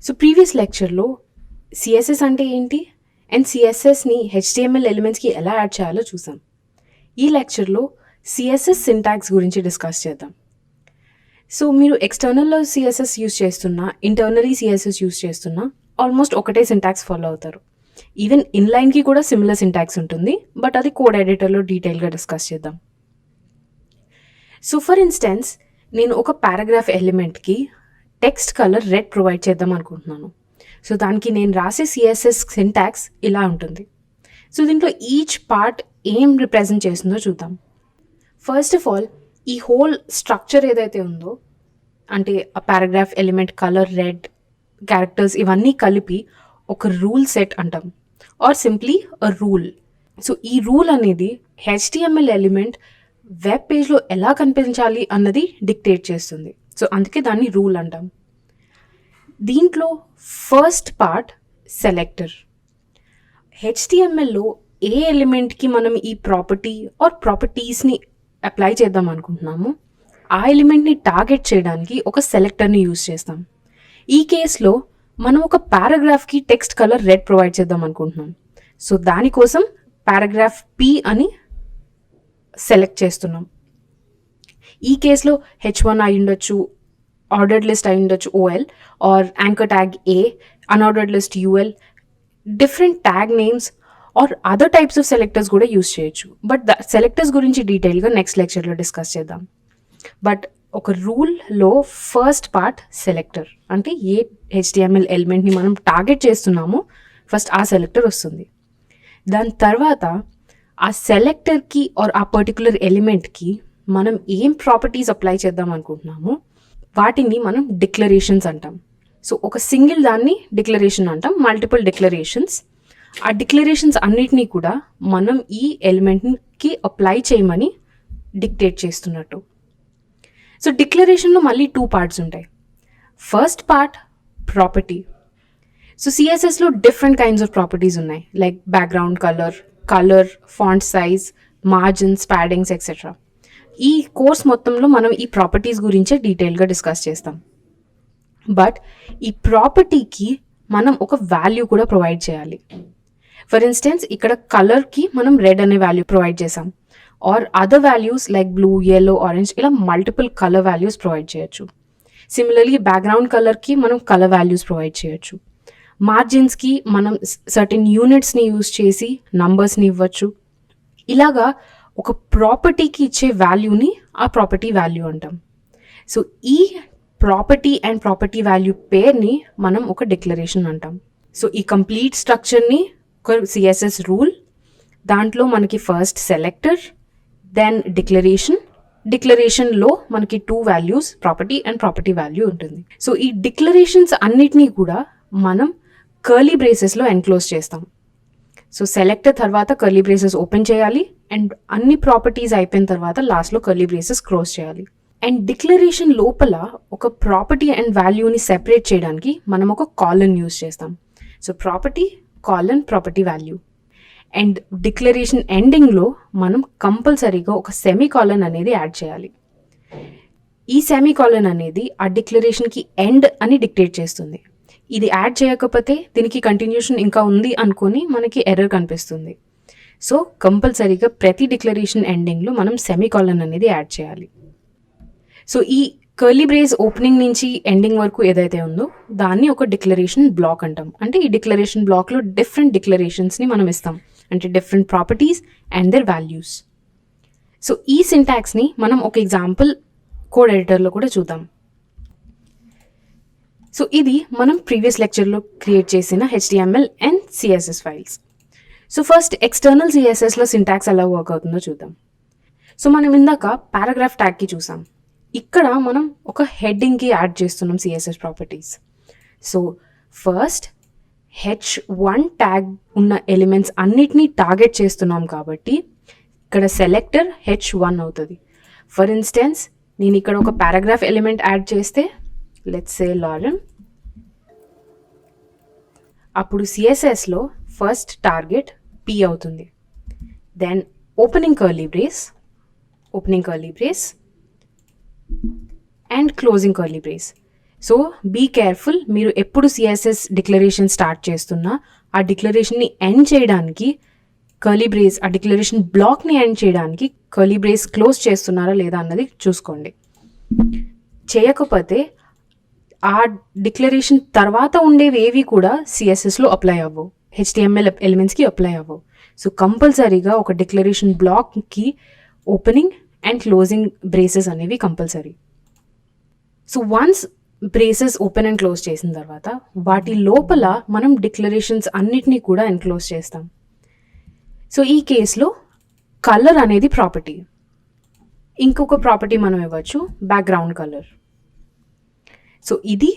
So previous లెక్చర్లో CSS అంటే ఏంటి అండ్ సిఎస్ఎస్ని హెచ్టిఎంఎల్ ఎలిమెంట్స్కి ఎలా యాడ్ చేయాలో చూసాం. ఈ లెక్చర్లో సిఎస్ఎస్ సింటాక్స్ గురించి డిస్కస్ చేద్దాం. సో మీరు ఎక్స్టర్నల్లో సిఎస్ఎస్ యూస్ చేస్తున్నా, ఇంటర్నలీ సిఎస్ఎస్ యూస్ చేస్తున్నా ఆల్మోస్ట్ ఒకటే సింటాక్స్ ఫాలో అవుతారు. ఈవెన్ ఇన్లైన్కి కూడా సిమిలర్ సింటాక్స్ ఉంటుంది, బట్ అది కోడ్ ఎడిటర్లో డీటెయిల్గా డిస్కస్ చేద్దాం. సో ఫర్ ఇన్స్టెన్స్ నేను ఒక పారాగ్రాఫ్ ఎలిమెంట్కి టెక్స్ట్ కలర్ రెడ్ ప్రొవైడ్ చేద్దాం అనుకుంటున్నాను. సో దానికి నేను రాసే సిఎస్ఎస్ సింటాక్స్ ఇలా ఉంటుంది. సో దీంట్లో ఈచ్ పార్ట్ ఏం రిప్రజెంట్ చేస్తుందో చూద్దాం. ఫస్ట్ ఆఫ్ ఆల్ ఈ హోల్ స్ట్రక్చర్ ఏదైతే ఉందో, అంటే ఆ paragraph element colour red, characters ఇవన్నీ కలిపి ఒక రూల్ సెట్ అంటాం, or simply a rule. So ఈ రూల్ అనేది హెచ్టిఎంఎల్ ఎలిమెంట్ వెబ్ పేజ్లో ఎలా కనిపించాలి అన్నది డిక్టేట్ చేస్తుంది. సో అందుకే దాన్ని రూల్ అంటాం. దీంట్లో ఫస్ట్ పార్ట్ సెలెక్టర్. హెచ్టిఎంఎల్లో ఏ ఎలిమెంట్కి మనం ఈ ప్రాపర్టీ ఆర్ ప్రాపర్టీస్ని అప్లై చేద్దాం అనుకుంటున్నాము, ఆ ఎలిమెంట్ని టార్గెట్ చేయడానికి ఒక సెలెక్టర్ని యూజ్ చేస్తాం. ఈ కేసులో మనం ఒక పారాగ్రాఫ్కి టెక్స్ట్ కలర్ రెడ్ ప్రొవైడ్ చేద్దాం అనుకుంటున్నాం. సో దానికోసం పారాగ్రాఫ్ పి అని సెలెక్ట్ చేస్తున్నాం. ఈ కేసులో H1 అయి ఉండొచ్చు, ఆర్డర్డ్ లిస్ట్ అయి ఉండొచ్చు OL, or anchor tag A, unordered list UL, different tag names or other types of selectors కూడా యూస్ చేయొచ్చు. బట్ సెలెక్టర్స్ గురించి డీటెయిల్గా నెక్స్ట్ లెక్చర్లో డిస్కస్ చేద్దాం. బట్ ఒక రూల్లో ఫస్ట్ పార్ట్ సెలెక్టర్, అంటే ఏ హెచ్టిఎంఎల్ ఎలిమెంట్ని మనం టార్గెట్ చేస్తున్నామో ఫస్ట్ ఆ సెలెక్టర్ వస్తుంది. దాని తర్వాత ఆ సెలెక్టర్కి ఆర్ ఆ పర్టికులర్ ఎలిమెంట్కి మనం ఏం ప్రాపర్టీస్ అప్లై చేద్దాం అనుకుంటున్నామో వాటిని మనం డిక్లరేషన్స్ అంటాం. సో ఒక సింగిల్ దాన్ని డిక్లరేషన్ అంటాం, మల్టిపుల్ డిక్లరేషన్స్. ఆ డిక్లరేషన్స్ అన్నిటినీ కూడా మనం ఈ ఎలిమెంట్కి అప్లై చేయమని డిక్టేట్ చేస్తున్నట్టు. సో డిక్లరేషన్లో మళ్ళీ 2 పార్ట్స్ ఉంటాయి. First part property. సో సిఎస్ఎస్లో డిఫరెంట్ కైండ్స్ ఆఫ్ ప్రాపర్టీస్ ఉన్నాయి, like background colour, font size, margins, paddings etcetera. ఈ కోర్స్ మొత్తంలో మనం ఈ ప్రాపర్టీస్ గురించే డీటెయిల్గా డిస్కస్ చేస్తాం. బట్ ఈ ప్రాపర్టీకి మనం ఒక వాల్యూ కూడా ప్రొవైడ్ చేయాలి. ఫర్ ఇన్స్టెన్స్ ఇక్కడ కలర్కి మనం రెడ్ అనే వాల్యూ ప్రొవైడ్ చేసాం, or other values like blue, yellow, orange, ఇలా మల్టిపుల్ కలర్ వాల్యూస్ ప్రొవైడ్ చేయొచ్చు. సిమిలర్లీ బ్యాక్గ్రౌండ్ కలర్కి మనం కలర్ వాల్యూస్ ప్రొవైడ్ చేయొచ్చు. మార్జిన్స్కి మనం సర్టెన్ యూనిట్స్ని యూజ్ చేసి నంబర్స్ని ఇవ్వచ్చు. ఇలాగా ఒక ప్రాపర్టీకి ఇచ్చే వాల్యూని ఆ ప్రాపర్టీ వాల్యూ అంటాం. సో ఈ property and property value Perni మనం ఒక డిక్లరేషన్ అంటాం. సో ఈ కంప్లీట్ స్ట్రక్చర్ని ఒక సిఎస్ఎస్ రూల్, దాంట్లో మనకి ఫస్ట్ సెలెక్టర్, దెన్ డిక్లరేషన్లో మనకి 2 values, property and property value ఉంటుంది. సో ఈ డిక్లరేషన్స్ అన్నిటినీ కూడా మనం కర్లీ బ్రేసెస్లో ఎన్క్లోజ్ చేస్తాం. సో సెలెక్టర్ తర్వాత కర్లీ బ్రేసెస్ ఓపెన్ చేయాలి, అండ్ అన్ని ప్రాపర్టీస్ అయిపోయిన తర్వాత లాస్ట్లో కర్లీ బ్రేసెస్ క్లోజ్ చేయాలి. అండ్ డిక్లరేషన్ లోపల ఒక ప్రాపర్టీ అండ్ వాల్యూని సెపరేట్ చేయడానికి మనం ఒక కాలన్ యూజ్ చేస్తాం. So property colon property value. And declaration ఎండింగ్లో మనం కంపల్సరీగా ఒక సెమీకాలన్ అనేది యాడ్ చేయాలి. ఈ సెమీకాలన్ అనేది ఆ డిక్లరేషన్కి ఎండ్ అని డిక్టేట్ చేస్తుంది. ఇది యాడ్ చేయకపోతే దీనికి కంటిన్యూషన్ ఇంకా ఉంది అనుకొని మనకి ఎర్రర్ కనిపిస్తుంది. సో కంపల్సరీగా ప్రతి డిక్లరేషన్ ఎండింగ్లో మనం సెమీకాలన్ అనేది యాడ్ చేయాలి. సో ఈ కర్లీ బ్రేస్ ఓపెనింగ్ నుంచి ఎండింగ్ వరకు ఏదైతే ఉందో దాన్ని ఒక డిక్లరేషన్ బ్లాక్ అంటాం. అంటే ఈ డిక్లరేషన్ బ్లాక్లో డిఫరెంట్ డిక్లరేషన్స్ని మనం ఇస్తాం, అంటే different properties and their values. So ఈ సింటాక్స్ని మనం ఒక ఎగ్జాంపుల్ కోడ్ ఎడిటర్లో కూడా చూద్దాం. సో ఇది మనం ప్రీవియస్ లెక్చర్లో క్రియేట్ చేసిన HTML and CSS files. So first external CSSలో సింటాక్స్ ఎలా వర్క్ అవుతుందో చూద్దాం. సో మనం ఇందాక పారాగ్రాఫ్ ట్యాగ్కి చూసాం, ఇక్కడ మనం ఒక హెడ్డింగ్కి యాడ్ చేస్తున్నాం CSS properties. So first H1 tag ఉన్న ఎలిమెంట్స్ అన్నిటినీ టార్గెట్ చేస్తున్నాం కాబట్టి ఇక్కడ సెలెక్టర్ H1 అవుతుంది. ఫర్ ఇన్స్టెన్స్ నేను ఇక్కడ ఒక పారాగ్రాఫ్ ఎలిమెంట్ యాడ్ చేస్తే, లెట్స్ సే లారెన్, అప్పుడు CSSలో ఫస్ట్ టార్గెట్ P అవుతుంది. Then opening curly brace and closing curly brace. So be careful. మీరు ఎప్పుడు సిఎస్ఎస్ డిక్లరేషన్ స్టార్ట్ చేస్తున్నా ఆ డిక్లరేషన్ని ఎండ్ చేయడానికి కర్లీ బ్రేస్, ఆ డిక్లరేషన్ బ్లాక్ని ఎండ్ చేయడానికి కర్లీ బ్రేస్ క్లోజ్ చేస్తున్నారా లేదా అన్నది చూసుకోండి. చేయకపోతే ఆ డిక్లరేషన్ తర్వాత ఉండేవి ఏవి కూడా సిఎస్ఎస్లో అప్లై అవ్వవు, హెచ్టిఎంఎల్ ఎలిమెంట్స్కి అప్లై అవ్వవు. సో కంపల్సరీగా ఒక డిక్లరేషన్ బ్లాక్కి ఓపెనింగ్ అండ్ క్లోజింగ్ బ్రేసెస్ అనేవి compulsory. So once braces open and close చేసిన తర్వాత వాటి లోపల మనం డిక్లరేషన్స్ అన్నిటినీ కూడా ఎన్క్లోజ్ చేస్తాం. సో ఈ కేసులో కలర్ అనేది ప్రాపర్టీ. ఇంకొక ప్రాపర్టీ మనం ఇవ్వచ్చు, బ్యాక్గ్రౌండ్ కలర్. సో ఇది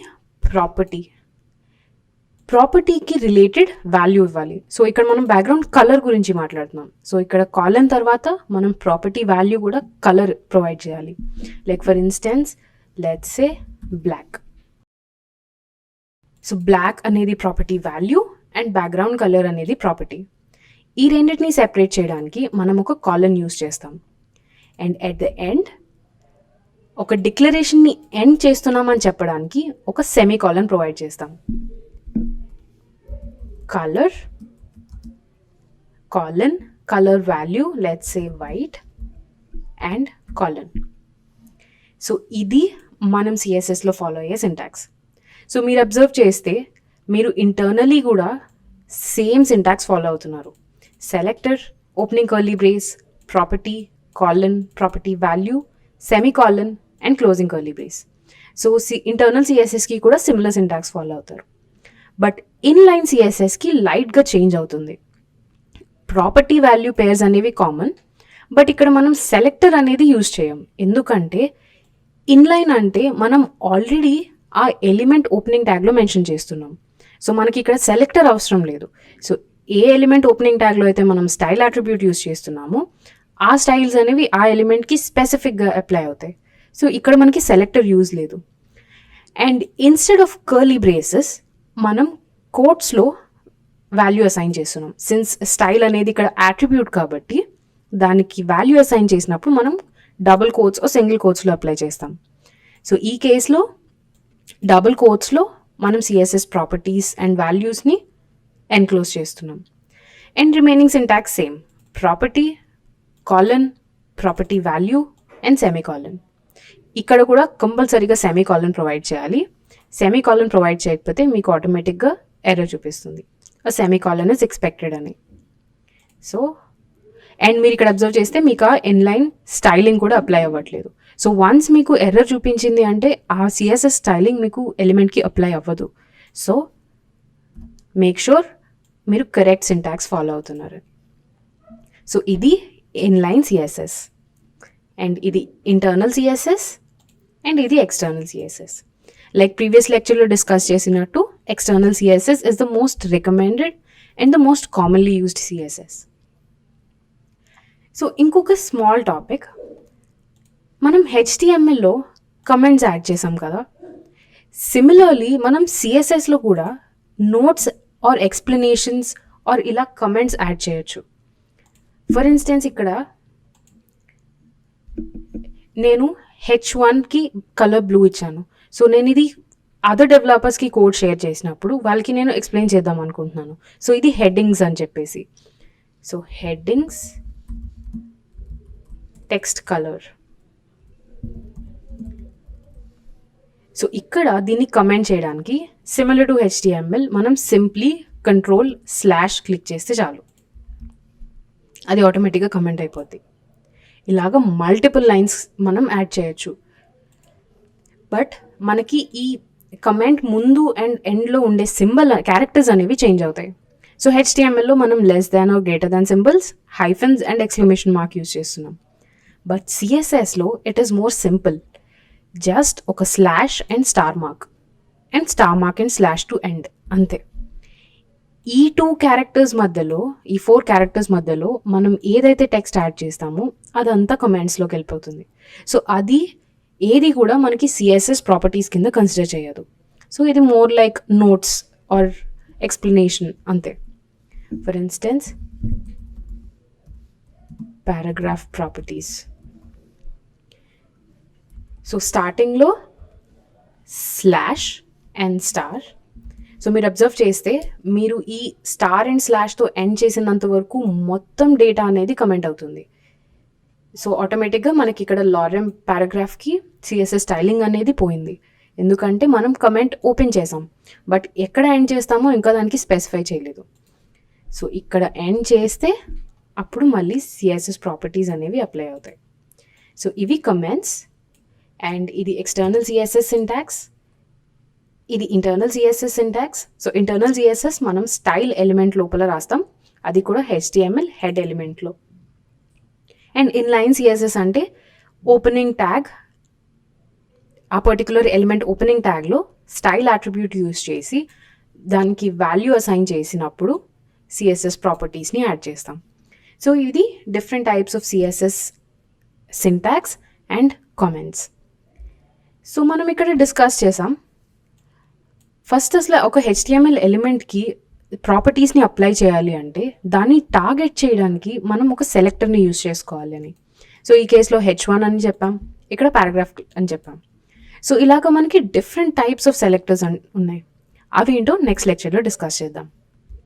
ప్రాపర్టీకి రిలేటెడ్ వాల్యూ ఇవ్వాలి. సో ఇక్కడ మనం బ్యాక్గ్రౌండ్ కలర్ గురించి మాట్లాడుతున్నాం. సో ఇక్కడ కాలన్ తర్వాత మనం ప్రాపర్టీ వాల్యూ కూడా కలర్ ప్రొవైడ్ చేయాలి. Like for instance let's say black. So black అనేది property value and background colour అనేది ప్రాపర్టీ. ఈ రెండింటిని సెపరేట్ చేయడానికి మనం ఒక కాలన్ యూజ్ చేస్తాం. అండ్ ఎట్ ద ఎండ్ ఒక డిక్లరేషన్ని ఎండ్ చేస్తున్నామని చెప్పడానికి ఒక సెమీ కాలన్ ప్రొవైడ్ చేస్తాం. Colour colon colour value let's say white and colon. So ఇది మనం సిఎస్ఎస్లో ఫాలో అయ్యే సింటాక్స్. సో మీరు అబ్జర్వ్ చేస్తే మీరు ఇంటర్నలీ కూడా సేమ్ సింటాక్స్ ఫాలో అవుతున్నారు. Selector, opening curly brace, property, colon, property value, semicolon and closing curly brace. So internal సిఎస్ఎస్కి కూడా సిమిలర్ సింటాక్స్ ఫాలో అవుతారు. బట్ ఇన్లైన్ సిఎస్ఎస్కి లైట్గా చేంజ్ అవుతుంది. ప్రాపర్టీ వాల్యూ పేర్స్ అనేవి కామన్, బట్ ఇక్కడ మనం సెలెక్టర్ అనేది యూజ్ చేయం. ఎందుకంటే ఇన్లైన్ అంటే మనం ఆల్రెడీ ఆ ఎలిమెంట్ ఓపెనింగ్ ట్యాగ్లో మెన్షన్ చేస్తున్నాం. సో మనకి ఇక్కడ సెలెక్టర్ అవసరం లేదు. సో ఏ ఎలిమెంట్ ఓపెనింగ్ ట్యాగ్లో అయితే మనం స్టైల్ అట్రిబ్యూట్ యూజ్ చేస్తున్నామో ఆ స్టైల్స్ అనేవి ఆ ఎలిమెంట్కి స్పెసిఫిక్గా అప్లై అవుతాయి. సో ఇక్కడ మనకి సెలెక్టర్ యూజ్ లేదు. And instead of curly braces మనం కోట్స్లో వాల్యూ అసైన్ చేస్తున్నాం. సిన్స్ స్టైల్ అనేది ఇక్కడ అట్రిబ్యూట్ కాబట్టి దానికి వాల్యూ అసైన్ చేసినప్పుడు మనం డబుల్ కోట్స్ సింగిల్ కోట్స్లో అప్లై చేస్తాం. సో ఈ కేసులో డబుల్ కోట్స్లో మనం సిఎస్ఎస్ ప్రాపర్టీస్ అండ్ వాల్యూస్ని ఎన్క్లోజ్ చేస్తున్నాం. And remaining syntax same, property, colon, property value and semi colon. ఇక్కడ కూడా కంపల్సరీగా సెమీ కాలన్ ప్రొవైడ్ చేయాలి. సెమీ కాలన్ ప్రొవైడ్ చేయకపోతే మీకు ఆటోమేటిక్గా ఎర్రర్ చూపిస్తుంది, సెమీ కాలన్ ఇస్ ఎక్స్పెక్టెడ్ అని. సో అండ్ మీరు ఇక్కడ అబ్జర్వ్ చేస్తే మీకు ఆ ఇన్లైన్ స్టైలింగ్ కూడా అప్లై అవ్వట్లేదు. సో వన్స్ మీకు ఎర్రర్ చూపించింది అంటే ఆ సిఎస్ఎస్ స్టైలింగ్ మీకు ఎలిమెంట్కి అప్లై అవ్వదు. సో మేక్ షూర్ మీరు కరెక్ట్ సింటాక్స్ ఫాలో అవుతున్నారు. సో ఇది ఇన్లైన్ సిఎస్ఎస్ అండ్ ఇది ఇంటర్నల్ సిఎస్ఎస్ అండ్ ఇది ఎక్స్టర్నల్ సిఎస్ఎస్. లైక్ ప్రీవియస్ లెక్చర్లో డిస్కస్ చేసినట్టు external CSS is the most recommended and the most commonly used CSS. So ఇంకొక small topic, మనం హెచ్టిఎంఎల్లో comments add చేసాం కదా, సిమిలర్లీ మనం సిఎస్ఎస్లో కూడా నోట్స్ ఆర్ ఎక్స్ప్లెనేషన్స్ ఆర్ ఇలా కమెంట్స్ యాడ్ చేయొచ్చు. ఫర్ ఇన్స్టెన్స్ ఇక్కడ నేను H1కి కలర్ బ్లూ ఇచ్చాను. సో నేను ఇది అదర్ డెవలపర్స్కి కోడ్ షేర్ చేసినప్పుడు వాళ్ళకి నేను ఎక్స్ప్లెయిన్ చేద్దాం అనుకుంటున్నాను. సో ఇది హెడ్డింగ్స్ అని చెప్పేసి. So headings text colour. So ఇక్కడ దీన్ని కమెంట్ చేయడానికి సిమిలర్ టు HTML మనం సింప్లీ Ctrl/ క్లిక్ చేస్తే చాలు, అది ఆటోమేటిక్గా కమెంట్ అయిపోద్ది. ఇలాగ మల్టిపుల్ లైన్స్ మనం యాడ్ చేయొచ్చు. బట్ మనకి ఈ కమెంట్ ముందు అండ్ ఎండ్లో ఉండే సింబల్ క్యారెక్టర్స్ అనేవి చేంజ్ అవుతాయి. సో HTMLలో మనం less than or greater than symbols, hyphens and exclamation mark use చేస్తున్నాం. బట్ CSSలో it is more simple. Just ఒక slash and star mark and slash to end, అంతే. ఈ 2 క్యారెక్టర్స్ మధ్యలో, ఈ 4 క్యారెక్టర్స్ మధ్యలో మనం ఏదైతే టెక్స్ట్ యాడ్ చేస్తామో అదంతా కమెంట్స్లోకి వెళ్ళిపోతుంది. సో అది ఏది కూడా మనకి CSS ప్రాపర్టీస్ కింద కన్సిడర్ చేయదు. సో ఇది more like notes or explanation, అంతే. For instance paragraph properties. So స్టార్టింగ్లో స్లాష్ అండ్ స్టార్. సో మీరు అబ్జర్వ్ చేస్తే మీరు ఈ స్టార్ అండ్ స్లాష్తో ఎండ్ చేసినంత వరకు మొత్తం డేటా అనేది కమెంట్ అవుతుంది. సో ఆటోమేటిక్గా మనకి ఇక్కడ లారెమ్ పారాగ్రాఫ్కి సిఎస్ఎస్ స్టైలింగ్ అనేది పోయింది, ఎందుకంటే మనం కమెంట్ ఓపెన్ చేసాం, బట్ ఎక్కడ ఎండ్ చేస్తామో ఇంకా దానికి స్పెసిఫై చేయలేదు. సో ఇక్కడ ఎండ్ చేస్తే అప్పుడు మళ్ళీ సిఎస్ఎస్ ప్రాపర్టీస్ అనేవి అప్లై అవుతాయి. సో ఇవి కమెంట్స్, అండ్ ఇది ఎక్స్టర్నల్ సిఎస్ఎస్ సింటాక్స్, ఇది internal CSS syntax. So internal CSS మనం స్టైల్ ఎలిమెంట్ లోపల రాస్తాం, అది కూడా HTML హెడ్ ఎలిమెంట్లో. అండ్ ఇన్లైన్ సిఎస్ఎస్ అంటే ఓపెనింగ్ ట్యాగ్, ఆ పర్టికులర్ ఎలిమెంట్ ఓపెనింగ్ ట్యాగ్లో స్టైల్ అట్రిబ్యూట్ యూజ్ చేసి దానికి వాల్యూ అసైన్ చేసినప్పుడు సిఎస్ఎస్ ప్రాపర్టీస్ని యాడ్ చేస్తాం. సో ఇది different types of CSS syntax and comments. So మనం ఇక్కడ డిస్కస్ చేసాం, ఫస్ట్ అసలు ఒక HTML ఎలిమెంట్కి ప్రాపర్టీస్ని అప్లై చేయాలి అంటే దాన్ని టార్గెట్ చేయడానికి మనం ఒక సెలెక్టర్ని యూజ్ చేసుకోవాలి అని. సో ఈ కేసులో H1 అని చెప్పాం, ఇక్కడ పారాగ్రాఫ్ అని చెప్పాం. సో ఇలాగ మనకి డిఫరెంట్ టైప్స్ ఆఫ్ సెలెక్టర్స్ ఉన్నాయి, అవి ఏంటో నెక్స్ట్ లెక్చర్లో డిస్కస్ చేద్దాం.